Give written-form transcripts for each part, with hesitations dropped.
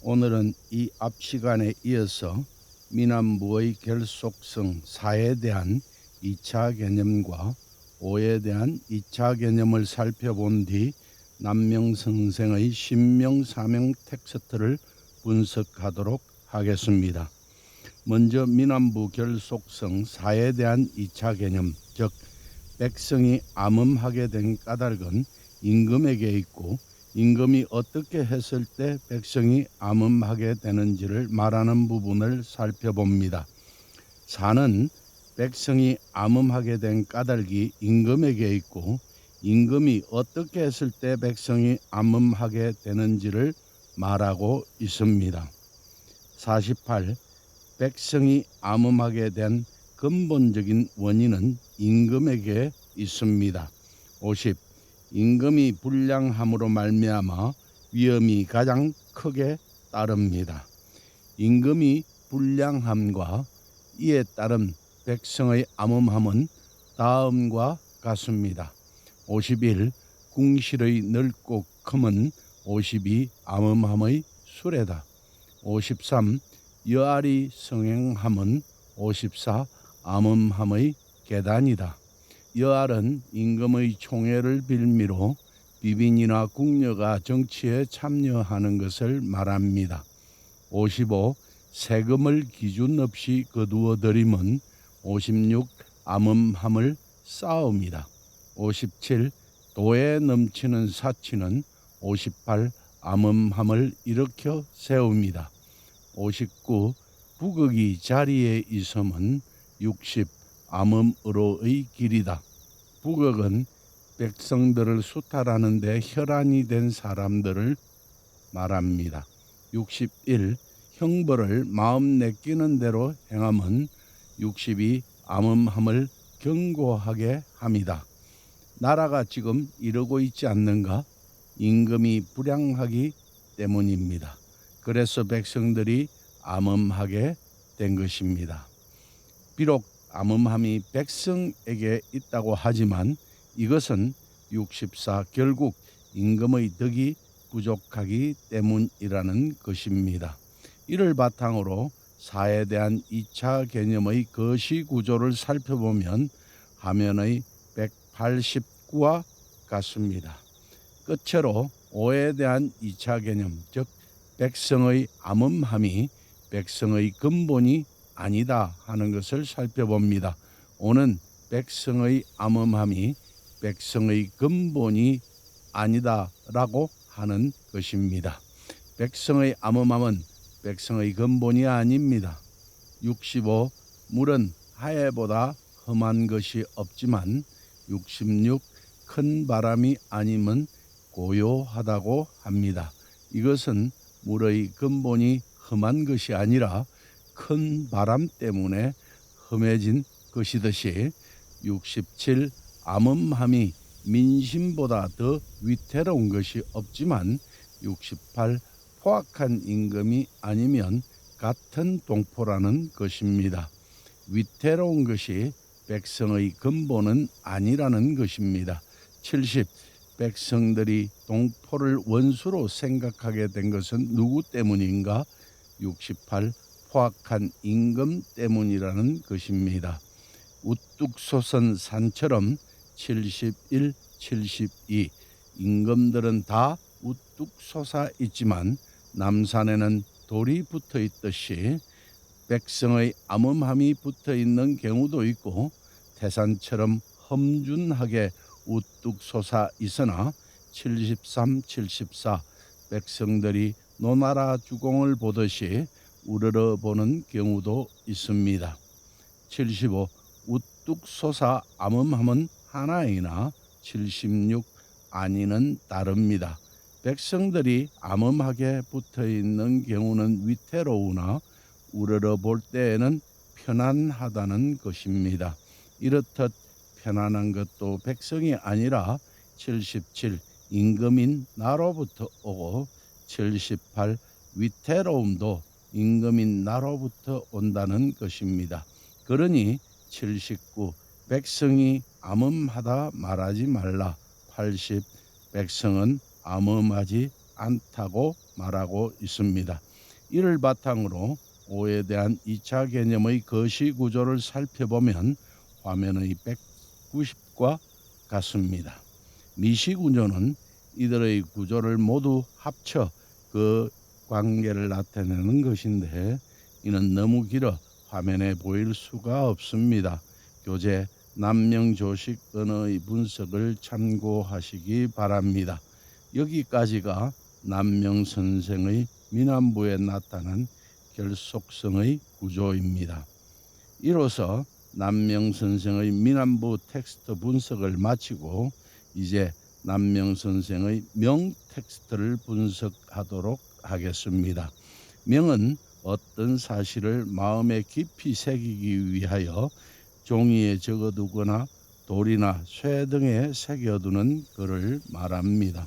오늘은 이 앞 시간에 이어서 미남부의 결속성 4에 대한 2차 개념과 5에 대한 2차 개념을 살펴본 뒤 남명선생의 신명 사명 텍스트를 분석하도록 하겠습니다. 먼저 미남부 결속성 4에 대한 2차 개념, 즉 백성이 암음하게 된 까닭은 임금에게 있고 임금이 어떻게 했을 때 백성이 암음하게 되는지를 말하는 부분을 살펴봅니다. 4는 백성이 암음하게 된 까닭이 임금에게 있고 임금이 어떻게 했을 때 백성이 암음하게 되는지를 말하고 있습니다. 48. 백성이 암음하게 된 근본적인 원인은 임금에게 있습니다. 50. 임금이 불량함으로 말미암아 위험이 가장 크게 따릅니다. 임금이 불량함과 이에 따른 백성의 암음함은 다음과 같습니다. 51. 궁실의 넓고 큼은 52. 암음함의 수레다. 53. 여알이 성행함은 54. 암음함의 계단이다. 여알은 임금의 총애를 빌미로 비빈이나 궁녀가 정치에 참여하는 것을 말합니다. 55. 세금을 기준 없이 거두어 들임은 56. 암음함을 쌓음이다. 57. 도에 넘치는 사치는 58. 암음함을 일으켜 세웁니다. 59. 부극이 자리에 있음은 60. 암음으로의 길이다. 부극은 백성들을 수탈하는 데 혈안이 된 사람들을 말합니다. 61. 형벌을 마음 내끼는 대로 행함은 62. 암음함을 경고하게 합니다. 나라가 지금 이러고 있지 않는가? 임금이 불량하기 때문입니다. 그래서 백성들이 암음하게 된 것입니다. 비록 암음함이 백성에게 있다고 하지만 이것은 64. 결국 임금의 덕이 부족하기 때문이라는 것입니다. 이를 바탕으로 4에 대한 2차 개념의 거시 구조를 살펴보면 화면의 189와 같습니다. 끝으로 5에 대한 2차 개념, 즉 백성의 암음함이 백성의 근본이 아니다 하는 것을 살펴봅니다. 5는 백성의 암음함이 백성의 근본이 아니다라고 하는 것입니다. 백성의 암음함은 백성의 근본이 아닙니다. 65. 물은 하해보다 험한 것이 없지만 66. 큰 바람이 아니면 고요하다고 합니다. 이것은 물의 근본이 험한 것이 아니라 큰 바람 때문에 험해진 것이듯이 67. 암음함이 민심보다 더 위태로운 것이 없지만 68. 포악한 임금이 아니면 같은 동포라는 것입니다. 위태로운 것이 백성의 근본은 아니라는 것입니다. 70. 백성들이 동포를 원수로 생각하게 된 것은 누구 때문인가? 68. 포악한 임금 때문이라는 것입니다. 우뚝 솟은 산처럼 71, 72. 임금들은 다 우뚝 솟아 있지만 남산에는 돌이 붙어 있듯이 백성의 암음함이 붙어 있는 경우도 있고 태산처럼 험준하게 우뚝 솟아 있으나 73, 74. 백성들이 노나라 주공을 보듯이 우러러 보는 경우도 있습니다. 75. 우뚝 솟아 암음함은 하나이나 76. 아니는 다릅니다. 백성들이 암음하게 붙어 있는 경우는 위태로우나 우러러 볼 때에는 편안하다는 것입니다. 이렇듯 편안한 것도 백성이 아니라 77. 임금인 나로부터 오고 78. 위태로움도 임금인 나로부터 온다는 것입니다. 그러니 79. 백성이 암음하다 말하지 말라. 80. 백성은 암음하지 않다고 말하고 있습니다. 이를 바탕으로 오에 대한 2차 개념의 거시 구조를 살펴보면 화면의 190과 같습니다. 미시 구조는 이들의 구조를 모두 합쳐 그 관계를 나타내는 것인데 이는 너무 길어 화면에 보일 수가 없습니다. 교재 남명조식 언어의 분석을 참고하시기 바랍니다. 여기까지가 남명 선생의 민안부에 나타난 결속성의 구조입니다. 이로써 남명 선생의 민안부 텍스트 분석을 마치고 이제 남명 선생의 명 텍스트를 분석하도록 하겠습니다. 명은 어떤 사실을 마음에 깊이 새기기 위하여 종이에 적어두거나 돌이나 쇠 등에 새겨두는 글을 말합니다.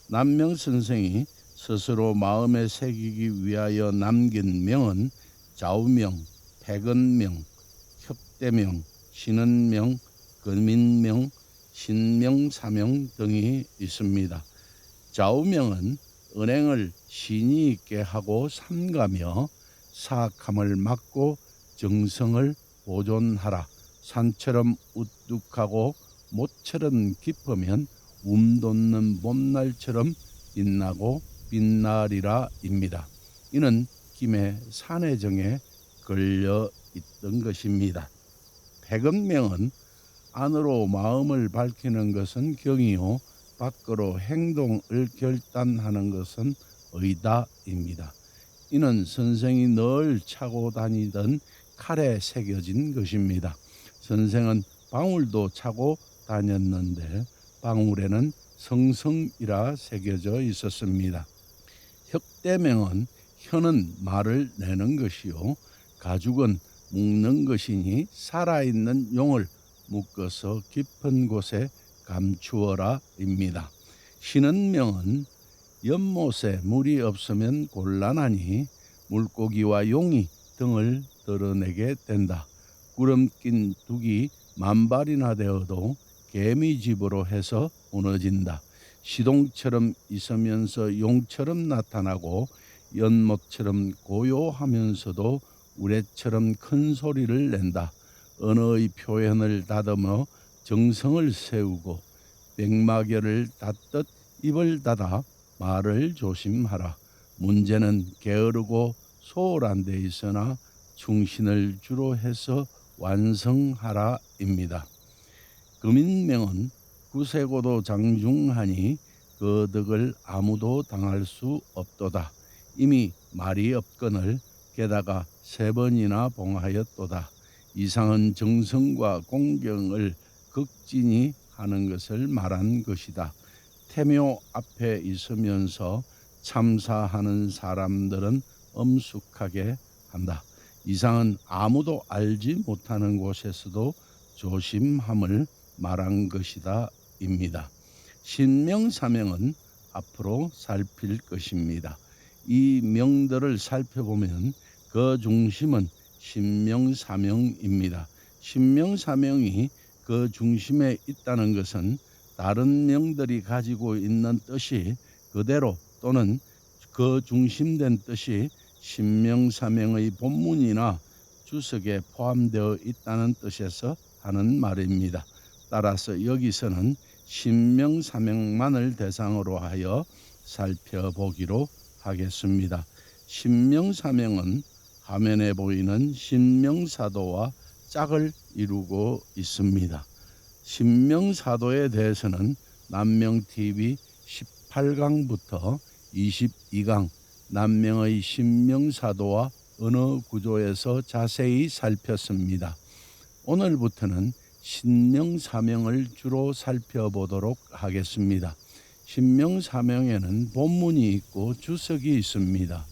남명 선생이 스스로 마음에 새기기 위하여 남긴 명은 좌우명, 패건명, 혁대명, 신은명, 금인명, 신명사명 등이 있습니다. 좌우명은 은행을 신이 있게 하고 삼가며 사악함을 막고 정성을 보존하라. 산처럼 우뚝하고 모처럼 깊으면 돋는 봄날처럼 빛나고 빛나리라입니다. 이는 김해 산해정에 걸려 있던 것입니다. 패건명은 안으로 마음을 밝히는 것은 경이요 밖으로 행동을 결단하는 것은 의다입니다. 이는 선생이 늘 차고 다니던 칼에 새겨진 것입니다. 선생은 방울도 차고 다녔는데 방울에는 성성이라 새겨져 있었습니다. 혁대명은 혀는 말을 내는 것이요 가죽은 묶는 것이니 살아있는 용을 묶어서 깊은 곳에 감추어라입니다. 신은명은 연못에 물이 없으면 곤란하니 물고기와 용이 등을 드러내게 된다. 구름 낀 둑이 만발이나 되어도 개미집으로 해서 무너진다. 시동처럼 있으면서 용처럼 나타나고 연못처럼 고요하면서도 우레처럼 큰 소리를 낸다. 언어의 표현을 다듬어 정성을 세우고 백마결을 닫듯 입을 닫아 말을 조심하라. 문제는 게으르고 소홀한 데 있으나 충신을 주로 해서 완성하라입니다. 금인명은 구세고도 장중하니 그 덕을 아무도 당할 수 없도다. 이미 말이 없거늘 게다가 3번이나 봉하였도다. 이상은 정성과 공경을 극진히 하는 것을 말한 것이다. 태묘 앞에 있으면서 참사하는 사람들은 엄숙하게 한다. 이상은 아무도 알지 못하는 곳에서도 조심함을 말한 것이다 입니다. 신명사명은 앞으로 살필 것입니다. 이 명들을 살펴보면 그 중심은 신명사명입니다. 신명사명이 그 중심에 있다는 것은 다른 명들이 가지고 있는 뜻이 그대로 또는 그 중심된 뜻이 신명사명의 본문이나 주석에 포함되어 있다는 뜻에서 하는 말입니다. 따라서 여기서는 신명사명만을 대상으로 하여 살펴보기로 하겠습니다. 신명사명은 화면에 보이는 신명사도와 짝을 이루고 있습니다. 신명사도에 대해서는 남명TV 18강부터 22강 남명의 신명사도와 언어 구조에서 자세히 살폈습니다. 오늘부터는 신명사명을 주로 살펴보도록 하겠습니다. 신명사명에는 본문이 있고 주석이 있습니다.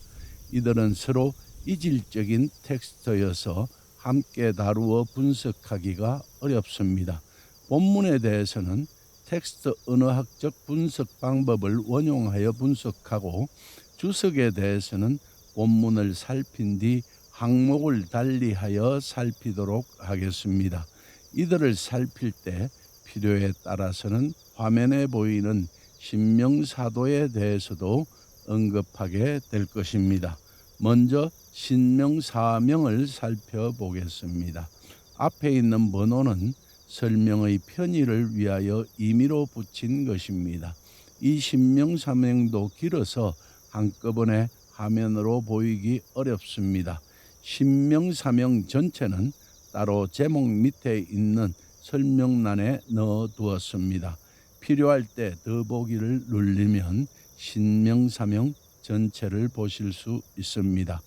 이들은 서로 이질적인 텍스트여서 함께 다루어 분석하기가 어렵습니다. 본문에 대해서는 텍스트 언어학적 분석 방법을 원용하여 분석하고 주석에 대해서는 본문을 살핀 뒤 항목을 달리하여 살피도록 하겠습니다. 이들을 살필 때 필요에 따라서는 화면에 보이는 신명사도에 대해서도 언급하게 될 것입니다. 먼저 신명 사명을 살펴보겠습니다. 앞에 있는 번호는 설명의 편의를 위하여 임의로 붙인 것입니다. 이 신명사명도 길어서 한꺼번에 화면으로 보이기 어렵습니다. 신명사명 전체는 따로 제목 밑에 있는 설명란에 넣어두었습니다. 필요할 때 더보기를 누르면 신명사명 전체를 보실 수 있습니다.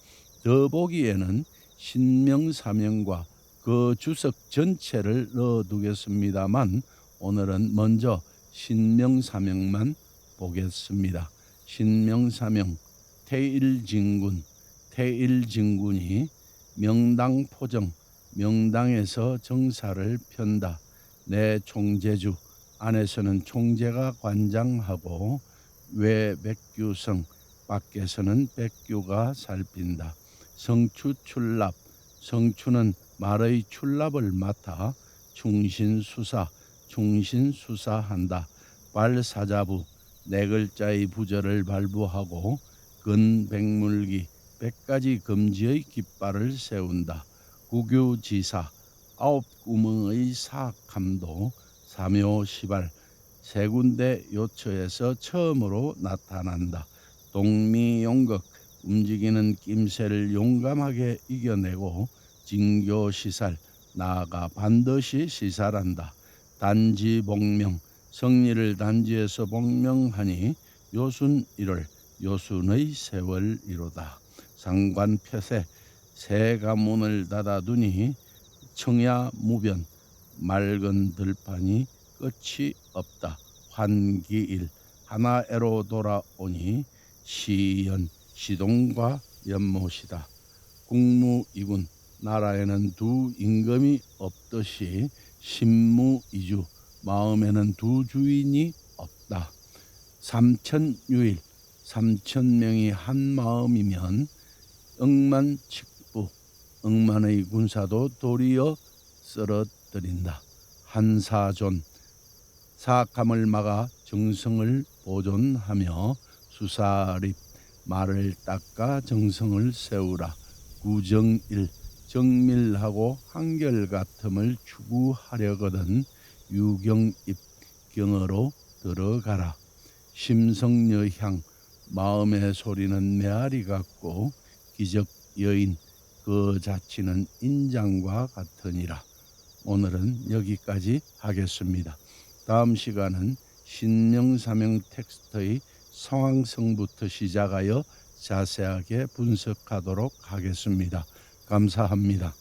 더보기에는 신명사명과 그 주석 전체를 넣어두겠습니다만 오늘은 먼저 신명사명만 보겠습니다. 신명사명 태일진군, 태일진군이 명당포정, 명당에서 정사를 편다. 내 총재주, 안에서는 총재가 관장하고 외백규성, 밖에서는 백규가 살핀다. 성추출납, 성추는 말의 출납을 맡아 충신수사, 충신수사한다. 발사자부, 네 글자의 부절을 발부하고 근백물기, 100가지 금지의 깃발을 세운다. 국유지사, 9구멍의 사악함도 사묘시발, 세 군데 요처에서 처음으로 나타난다. 동미용극, 움직이는 낌새를 용감하게 이겨내고 징교시살, 나아가 반드시 시살한다. 단지복명, 성리를 단지에서 복명하니 요순1월, 요순의 세월이로다. 상관표세, 새 가문을 닫아두니 청야무변, 맑은 들판이 끝이 없다. 환기일, 하나애로 돌아오니 시연, 시동과 연못이다. 국무이군, 나라에는 두 임금이 없듯이 신무이주, 마음에는 두 주인이 없다. 삼천유일, 3,000명이 한 마음이면 억만칙부, 억만의 군사도 도리어 쓰러뜨린다. 한사존, 사악함을 막아 정성을 보존하며 수사립, 말을 닦아 정성을 세우라. 구정일, 정밀하고 한결같음을 추구하려거든 유경입, 경어로 들어가라. 심성여향, 마음의 소리는 메아리 같고 기적 여인, 그 자치는 인장과 같으니라. 오늘은 여기까지 하겠습니다. 다음 시간은 신명사명 텍스트의 성황성부터 시작하여 자세하게 분석하도록 하겠습니다. 감사합니다.